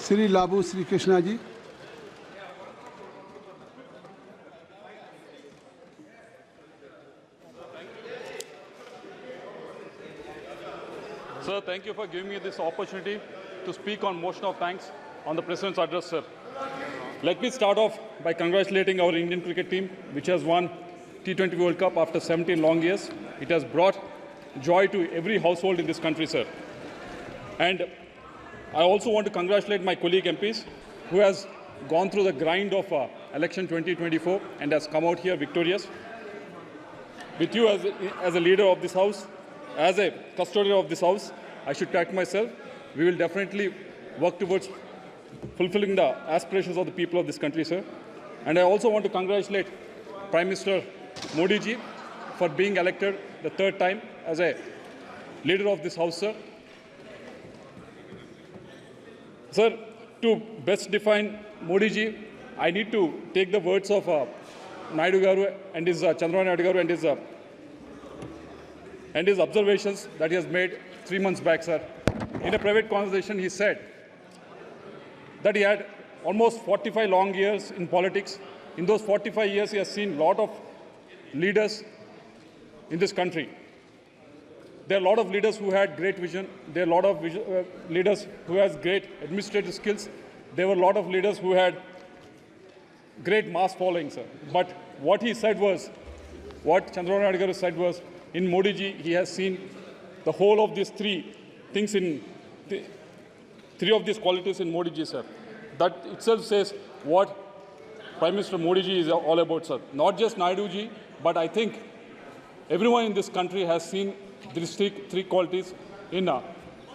Sri Lavu Sri Krishna ji. Sir, thank you for giving me this opportunity to speak on motion of thanks on the President's address, sir. Let me start off by congratulating our Indian cricket team, which has won T20 World Cup after 17 long years. It has brought joy to every household in this country, sir. And I also want to congratulate my colleague MPs who has gone through the grind of election 2024 and has come out here victorious. With you as a leader of this house, as a custodian of this house, I should thank myself. We will definitely work towards fulfilling the aspirations of the people of this country, sir. And I also want to congratulate Prime Minister Modi ji for being elected the third time as a leader of this house, sir. Sir, to best define Modi ji, I need to take the words of Naidu Garu and his Chandrababu Naidu Garu and his observations that he has made 3 months back, sir. In a private conversation, he said that he had almost 45 long years in politics. In those 45 years, he has seen a lot of leaders in this country. There are a lot of leaders who had great vision. There are a lot of leaders who has great administrative skills. There were a lot of leaders who had great mass following, sir. But what he said was, what Chandrababu Naidu Garu said was, in Modi ji, he has seen the whole of these three things in three of these qualities in Modi ji, sir. That itself says what Prime Minister Modi ji is all about, sir. Not just Naidu ji, but I think everyone in this country has seen these three qualities in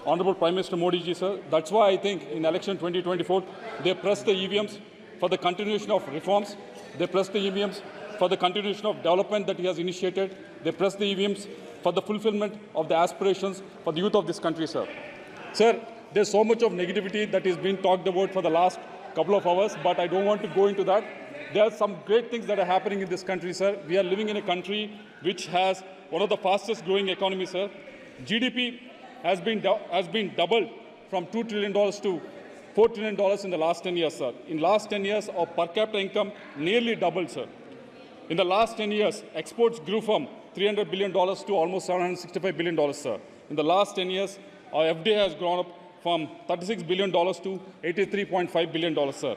Honorable Prime Minister Modi ji, sir. That's why I think in election 2024, they pressed the EVMs for the continuation of reforms. They pressed the EVMs for the continuation of development that he has initiated. They pressed the EVMs for the fulfillment of the aspirations for the youth of this country, sir. Sir, there's so much of negativity that is being talked about for the last couple of hours, but I don't want to go into that. There are some great things that are happening in this country, sir. We are living in a country which has one of the fastest growing economies, sir. GDP has been doubled from $2 trillion to $4 trillion in the last 10 years, sir. In last 10 years, our per capita income nearly doubled, sir. In the last 10 years, exports grew from $300 billion to almost $765 billion, sir. In the last 10 years, our FDI has grown up from $36 billion to $83.5 billion, sir.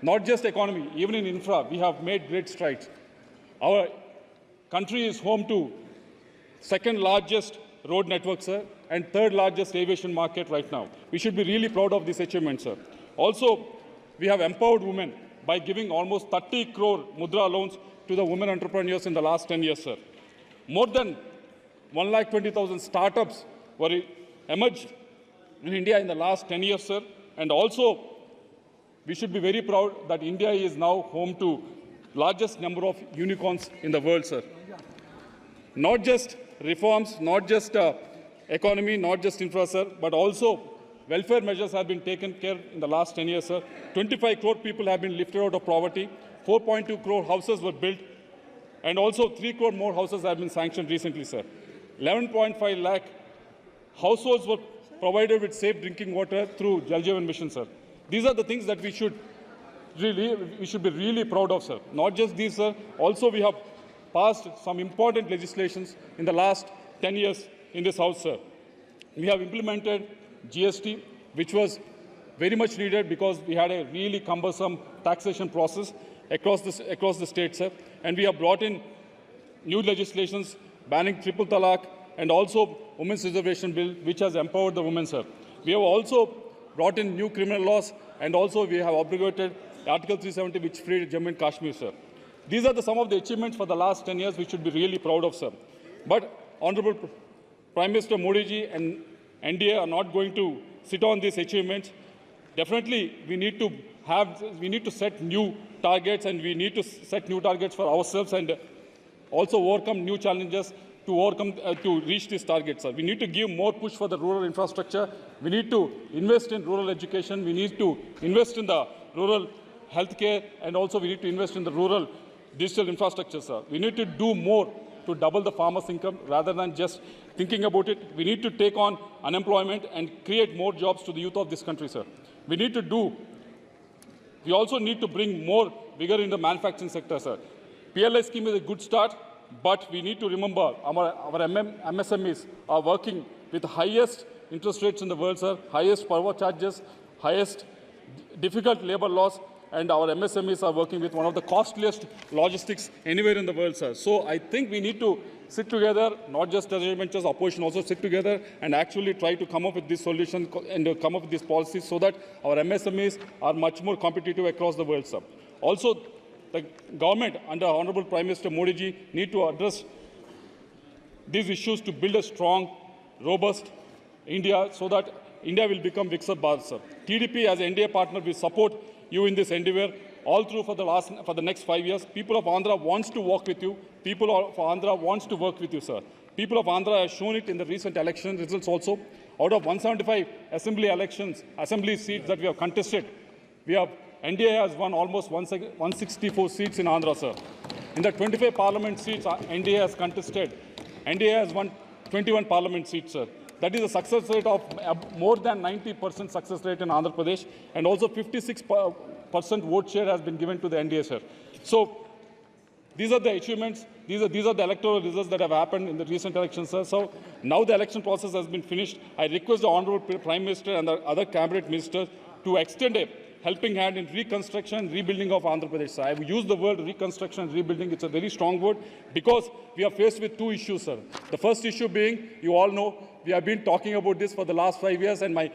Not just economy, even in infra, we have made great strides. Our country is home to second largest road network, sir, and third largest aviation market right now. We should be really proud of this achievement, sir. Also, we have empowered women by giving almost 30 crore mudra loans to the women entrepreneurs in the last 10 years, sir. More than 120,000 startups were emerged in India in the last 10 years, sir. And also, we should be very proud that India is now home to largest number of unicorns in the world, sir. Not just reforms, not just economy, not just infra, sir, but also welfare measures have been taken care in the last 10 years, sir. 25 crore people have been lifted out of poverty. 4.2 crore houses were built. And also 3 crore more houses have been sanctioned recently, sir. 11.5 lakh households were provided with safe drinking water through Jal Jeevan Mission, sir. These are the things that we should be really proud of, sir. Not just these, sir. Also, we have passed some important legislations in the last 10 years in this house, sir. We have implemented GST, which was very much needed because we had a really cumbersome taxation process across the state, sir. And we have brought in new legislations banning triple talaq and also Women's Reservation Bill, which has empowered the women, sir. We have also brought in new criminal laws, and also we have abrogated Article 370, which freed Jammu and Kashmir, sir. These are some of the achievements for the last 10 years we should be really proud of, sir. But Honorable Prime Minister Modi ji and NDA are not going to sit on these achievements. Definitely, we need to set new targets, and we need to set new targets for ourselves and also overcome new challenges to reach these targets, sir. We need to give more push for the rural infrastructure. We need to invest in rural education. We need to invest in the rural healthcare, and also we need to invest in the rural digital infrastructure, sir. We need to do more to double the farmers' income rather than just thinking about it. We need to take on unemployment and create more jobs to the youth of this country, sir. we need to do, we also need to bring more vigor in the manufacturing sector, sir. PLI scheme is a good start, but we need to remember our MSMEs are working with the highest interest rates in the world, sir, highest power charges, highest difficult labor laws, and our MSMEs are working with one of the costliest logistics anywhere in the world, sir. So I think we need to sit together, not just Treasury Ventures, opposition also sit together and actually try to come up with this solution and come up with these policies so that our MSMEs are much more competitive across the world, sir. Also, the government under Honorable Prime Minister Modi ji need to address these issues to build a strong, robust India so that India will become Viksit Bharat, sir. TDP as an NDA partner will support you in this endeavor all through for the next 5 years. People of Andhra wants to work with you. People of Andhra wants to work with you, sir. People of Andhra have shown it in the recent election results also. Out of 175 assembly seats that we have contested, NDA has won almost 164 seats in Andhra, sir. In the 25 parliament seats NDA has contested, NDA has won 21 parliament seats, sir. That is a success rate of more than 90% success rate in Andhra Pradesh, and also 56% vote share has been given to the NDA, sir. So these are the achievements. These are the electoral results that have happened in the recent elections, sir. So now the election process has been finished. I request the Honorable Prime Minister and the other cabinet ministers to extend a helping hand in reconstruction and rebuilding of Andhra Pradesh, sir. I have used the word reconstruction and rebuilding. It's a very strong word because we are faced with two issues, sir. The first issue being, you all know, we have been talking about this for the last 5 years, and my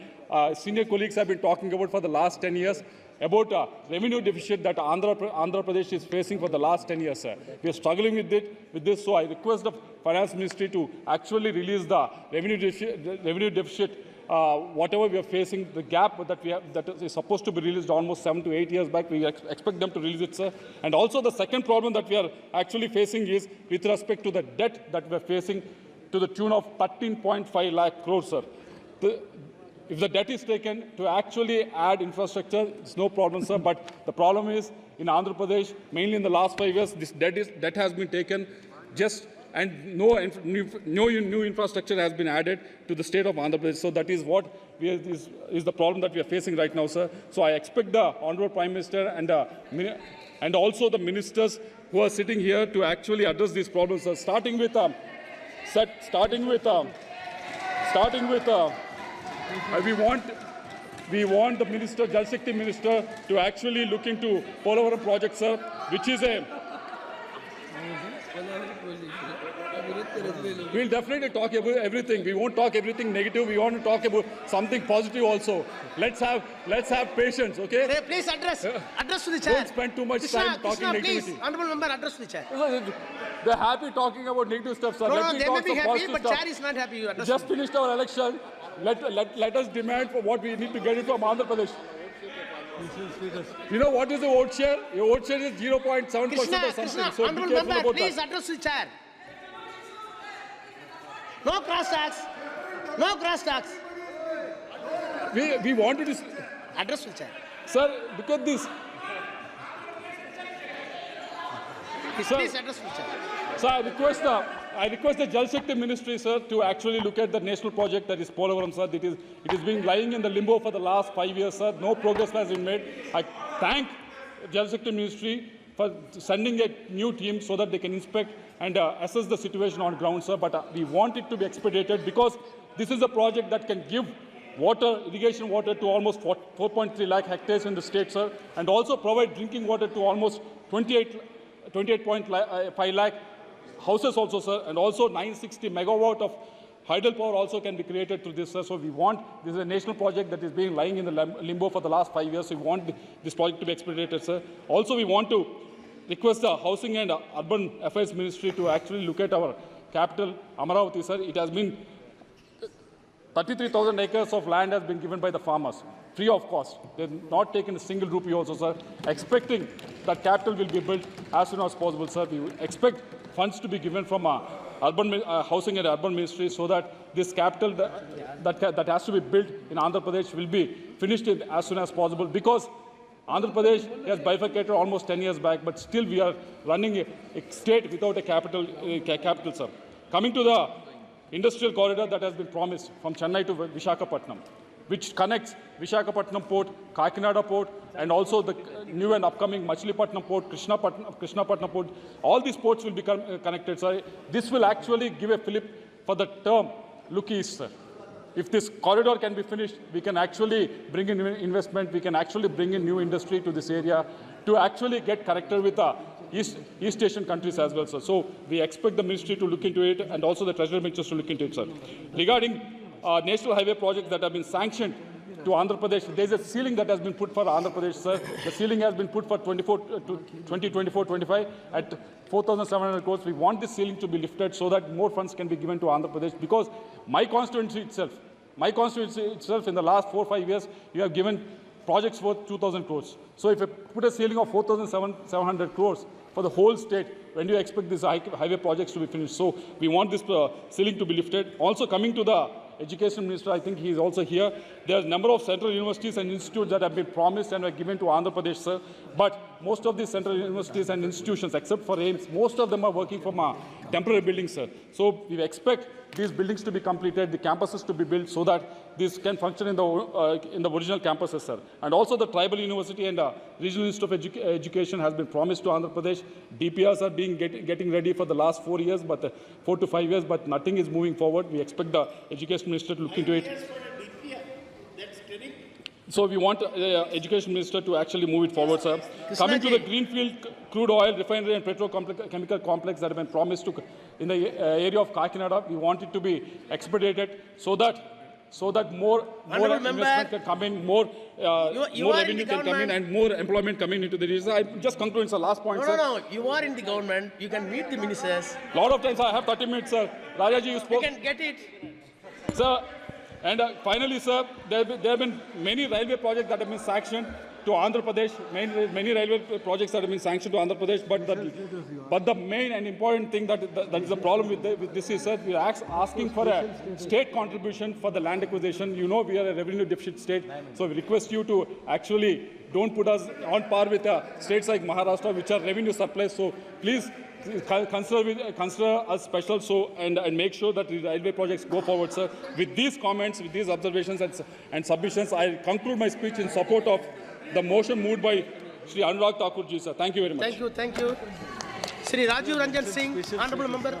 senior colleagues have been talking about for the last 10 years, about revenue deficit that Andhra Pradesh is facing for the last 10 years, sir. We are struggling with this, so I request the Finance Ministry to actually release the revenue deficit, whatever we are facing, the gap that is supposed to be released almost 7 to 8 years back. We expect them to release it, sir. And also the second problem that we are actually facing is with respect to the debt that we are facing to the tune of 13.5 lakh crores, sir. If the debt is taken to actually add infrastructure, it's no problem, sir. But the problem is in Andhra Pradesh, mainly in the last 5 years, this debt has been taken and no new infrastructure has been added to the state of Andhra Pradesh. So that is what is the problem that we are facing right now, sir. So I expect the Honorable Prime Minister and also the ministers who are sitting here to actually address these problems, sir. Starting with we want the minister, Jal Shakti minister, to actually look into Polavaram project, sir, which is a. We'll definitely talk about everything. We won't talk everything negative. We want to talk about something positive also. Let's have patience, okay? Hey, please address to the chair. Don't spend too much time talking negativity. Please, honorable member, address to the chair. They're happy talking about negative stuff, sir. No, they may be happy, but chair is not happy. You just finished our election. Let us demand for what we need to get it from Andhra Pradesh. You know what is the vote share? Your vote share is 0.7% or something. Krishna, so honorable be careful member, about please that. address the chair. No cross talks. No cross talks. We wanted to address the chair. Sir, look at this. Please address the chair. Sir, I request the Jal Shakti Ministry, sir, to actually look at the national project that is Polavaram, sir. It is being lying in the limbo for the last 5 years, sir. No progress has been made. I thank Jal Shakti Ministry for sending a new team so that they can inspect and assess the situation on ground, sir. But we want it to be expedited because this is a project that can give irrigation water to almost 4.3 lakh hectares in the state, sir, and also provide drinking water to almost 28.5 lakh houses also, sir, and also 960 megawatt of hydel power also can be created through this, sir. So this is a national project that is being lying in the limbo for the last 5 years. So we want this project to be expedited, sir. Also, we want to request the Housing and Urban Affairs Ministry to actually look at our capital, Amaravati, sir. It has been 33,000 acres of land has been given by the farmers, free of cost. They've not taken a single rupee also, sir. Expecting that capital will be built as soon as possible, sir. We expect funds to be given from Housing and Urban Ministry so that this capital that has to be built in Andhra Pradesh will be finished as soon as possible, because Andhra Pradesh has bifurcated almost 10 years back, but still we are running a state without a capital, sir. Coming to the industrial corridor that has been promised from Chennai to Visakhapatnam. which connects Vishakhapatnam Port, Kakinada Port, and also the new and upcoming Machilipatnam Port, Krishnapatnam Port. All these ports will become connected, sir. This will actually give a fillip for the term look east, sir. If this corridor can be finished, we can actually bring in investment, we can actually bring in new industry to this area to actually get connected with the East Asian countries as well, sir. So we expect the ministry to look into it and also the treasury ministers to look into it, sir. Regarding national highway projects that have been sanctioned to Andhra Pradesh, there is a ceiling that has been put for Andhra Pradesh, sir. The ceiling has been put for 2024-25 at 4,700 crores. We want this ceiling to be lifted so that more funds can be given to Andhra Pradesh, because my constituency itself in the last 4 or 5 years, you have given projects worth 2,000 crores. So if you put a ceiling of 4,700 crores for the whole state, when do you expect these highway projects to be finished? So we want this ceiling to be lifted. Also coming to the Education Minister, I think he is also here. There are a number of central universities and institutes that have been promised and were given to Andhra Pradesh, sir. But most of these central universities and institutions, except for AIMS, most of them are working from temporary buildings, sir. So we expect these buildings to be completed, the campuses to be built, so that this can function in the original campuses, sir. And also the Tribal University and Regional Institute of Education has been promised to Andhra Pradesh. DPRs are getting ready for the last 4 years, but 4 to 5 years, but nothing is moving forward. We expect the Education Minister to look into it. So we want the Education Minister to actually move it forward, sir. Coming to the Greenfield crude oil refinery and petrochemical complex that have been promised to in the area of Kakinada, we want it to be expedited so that more investment can come in, more revenue can come in, and more employment coming into the region. I just conclude, sir. Last point, sir. No. You are in the government. You can meet the ministers. A lot of times I have 30 minutes, sir. Rajaji, you spoke. You can get it. Sir, and finally, sir, there have been many railway projects that have been sanctioned to Andhra Pradesh, many railway projects that have been sanctioned to Andhra Pradesh, but the main and important thing that is the problem with this is, sir, we are asking for a state contribution for the land acquisition. You know, we are a revenue deficit state, so we request you to actually don't put us on par with states like Maharashtra, which are revenue surplus. So please consider us special, so and make sure that the railway projects go forward, sir. With these comments, with these observations and submissions, I conclude my speech in support of the motion moved by Shri Anurag Thakur ji, sir. Thank you very much. Thank you. Shri Rajiv Ranjan Singh, Honorable Member.